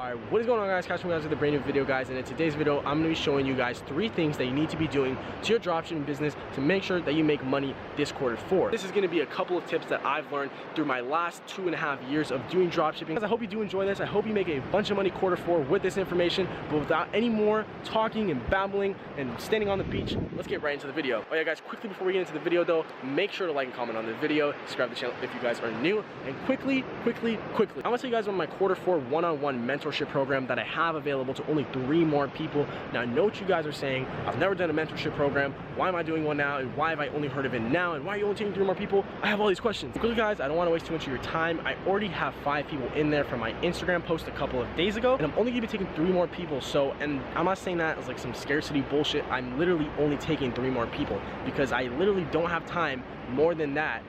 Alright, what is going on, guys? Catching me guys with a brand new video, guys, and in today's video I'm going to be showing you guys 3 things that you need to be doing to your dropshipping business to make sure that you make money this quarter 4. This is going to be a couple of tips that I've learned through my last 2.5 years of doing dropshipping. Guys, I hope you do enjoy this. I hope you make a bunch of money quarter 4 with this information, but without any more talking and babbling and standing on the beach, let's get right into the video. Oh yeah, guys, quickly before we get into the video though, make sure to like and comment on the video, subscribe to the channel if you guys are new, and quickly I'm going to tell you guys about my quarter 4 one-on-one mentorship program that I have available to only 3 more people. Now I know what you guys are saying. I've never done a mentorship program. Why am I doing one now? And why have I only heard of it now? And why are you only taking 3 more people? I have all these questions. Quickly, guys, I don't want to waste too much of your time. I already have 5 people in there from my Instagram post a couple of days ago, and I'm only going to be taking 3 more people. So, and I'm not saying that as like some scarcity bullshit. I'm literally only taking 3 more people because I literally don't have time more than that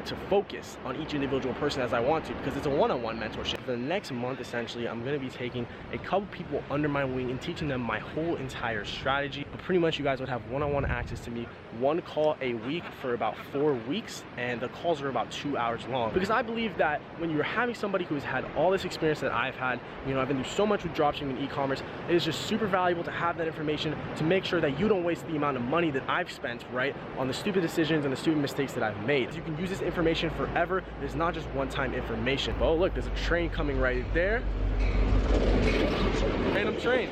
to focus on each individual person as I want to, because it's a one-on-one mentorship. For the next month, essentially, I'm going to be taking a couple people under my wing and teaching them my whole entire strategy. But pretty much you guys would have one-on-one access to me, 1 call a week for about 4 weeks, and the calls are about 2 hours long. Because I believe that when you're having somebody who's had all this experience that I've had, you know, I've been through so much with dropshipping and e-commerce, it is just super valuable to have that information to make sure that you don't waste the amount of money that I've spent, right, on the stupid decisions and the stupid mistakes that I've made. You can use this information forever. It's not just one-time information. Oh look, there's a train coming right there. Random train.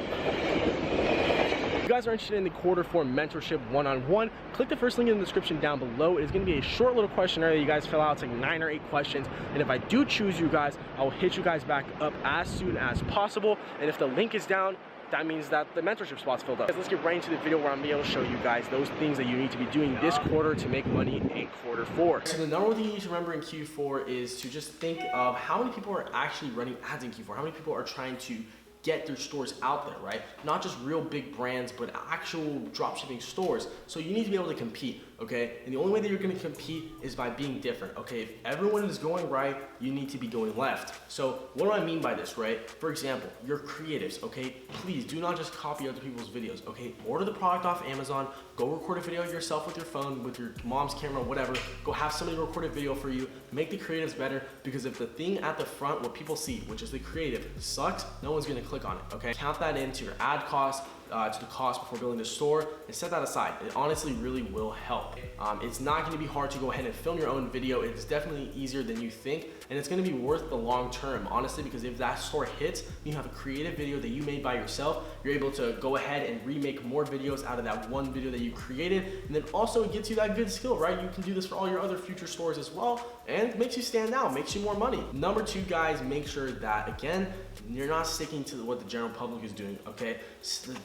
If you guys are interested in the quarter 4 mentorship one-on-one, click the first link in the description down below. It is going to be a short little questionnaire that you guys fill out. It's like 9 or 8 questions, and if I do choose you guys, I will hit you guys back up as soon as possible. And if the link is down, that means that the mentorship spot's filled up. Guys, let's get right into the video where I'm going to be able to show you guys those things that you need to be doing this quarter to make money in quarter 4. So the number one thing you need to remember in Q4 is to just think of how many people are actually running ads in Q4. How many people are trying to get their stores out there, right? Not just real big brands, but actual dropshipping stores. So you need to be able to compete, okay? And the only way that you're gonna compete is by being different, okay? If everyone is going right, you need to be going left. So what do I mean by this, right? For example, your creatives, okay? Please do not just copy other people's videos, okay? Order the product off Amazon, go record a video yourself with your phone, with your mom's camera, whatever. Go have somebody record a video for you. Make the creatives better, because if the thing at the front, what people see, which is the creative, sucks, no one's gonna click on it, okay? Count that into your ad cost, to the cost before building the store, and set that aside. It honestly really will help. It's not gonna be hard to go ahead and film your own video. It's definitely easier than you think, and it's gonna be worth the long term, honestly, because if that store hits, you have a creative video that you made by yourself, you're able to go ahead and remake more videos out of that one video that you created, and then also it gets you that good skill, right? You can do this for all your other future stores as well, and it makes you stand out, makes you more money. Number 2, guys, make sure that, again, you're not sticking to what the general public is doing, okay?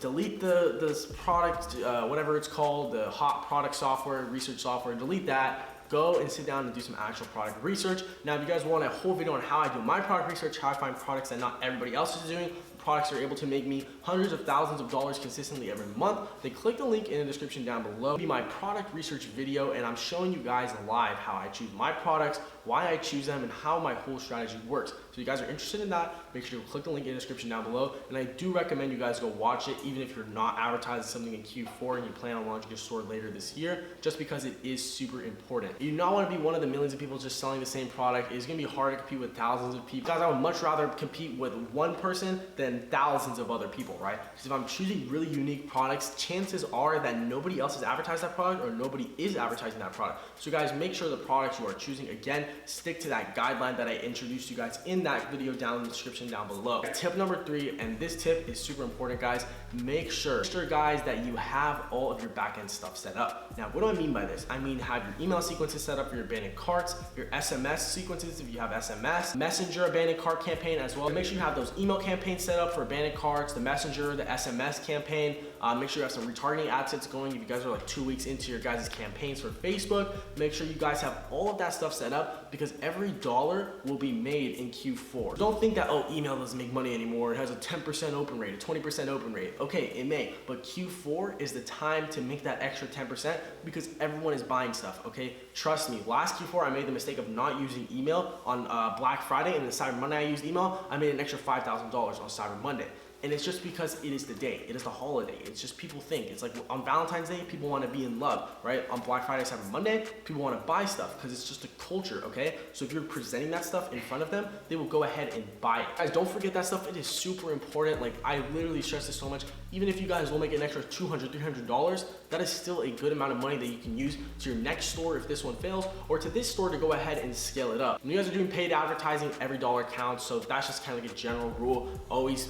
Delete this product, whatever it's called, the hot product software, research software, delete that. Go and sit down and do some actual product research. Now, if you guys want a whole video on how I do my product research, how I find products that not everybody else is doing, products are able to make me hundreds of thousands of dollars consistently every month, then click the link in the description down below. It'll be my product research video, and I'm showing you guys live how I choose my products, why I choose them, and how my whole strategy works. So if you guys are interested in that, make sure to click the link in the description down below, and I do recommend you guys go watch it, even if you're not advertising something in Q4 and you plan on launching your store later this year, just because it is super important. You do not want to be one of the millions of people just selling the same product. It's going to be hard to compete with thousands of people. Guys, I would much rather compete with one person than thousands of other people, right? Because if I'm choosing really unique products, chances are that nobody else has advertised that product, or nobody is advertising that product. So guys, make sure the products you are choosing, again, stick to that guideline that I introduced you guys in that video down in the description down below. Tip number 3, and this tip is super important, guys, make sure guys that you have all of your backend stuff set up. Now, what do I mean by this? I mean, have your email sequences set up for your abandoned carts, your SMS sequences if you have SMS, Messenger abandoned cart campaign as well. Make sure you have those email campaigns set up for abandoned carts, the Messenger, the SMS campaign. Make sure you have some retargeting ad sets going. If you guys are like 2 weeks into your guys' campaigns for Facebook, make sure you guys have all of that stuff set up, because every dollar will be made in Q4. Don't think that, oh, email doesn't make money anymore. It has a 10% open rate, a 20% open rate. Okay, it may, but Q4 is the time to make that extra 10% because everyone is buying stuff, okay? Trust me, last Q4 I made the mistake of not using email on Black Friday, and then Cyber Monday I used email. I made an extra $5,000 on Cyber Monday. And it's just because it is the day, it is the holiday. It's just people think, it's like on Valentine's Day, people want to be in love, right? On Black Friday, Cyber Monday, people want to buy stuff because it's just a culture, okay? So if you're presenting that stuff in front of them, they will go ahead and buy it. Guys, don't forget that stuff. It is super important. Like, I literally stress this so much. Even if you guys will make an extra $200, $300, that is still a good amount of money that you can use to your next store if this one fails, or to this store to go ahead and scale it up. When you guys are doing paid advertising, every dollar counts. So that's just kind of like a general rule. Always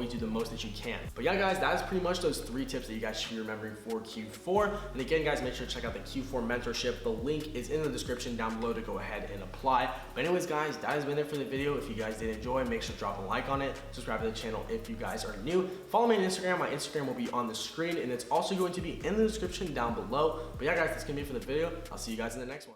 do the most that you can. But yeah, guys, that is pretty much those 3 tips that you guys should be remembering for Q4. And again, guys, make sure to check out the Q4 mentorship. The link is in the description down below to go ahead and apply. But anyways, guys, that has been it for the video. If you guys did enjoy, make sure to drop a like on it. Subscribe to the channel if you guys are new. Follow me on Instagram. My Instagram will be on the screen, and it's also going to be in the description down below. But yeah, guys, that's gonna be it for the video. I'll see you guys in the next one.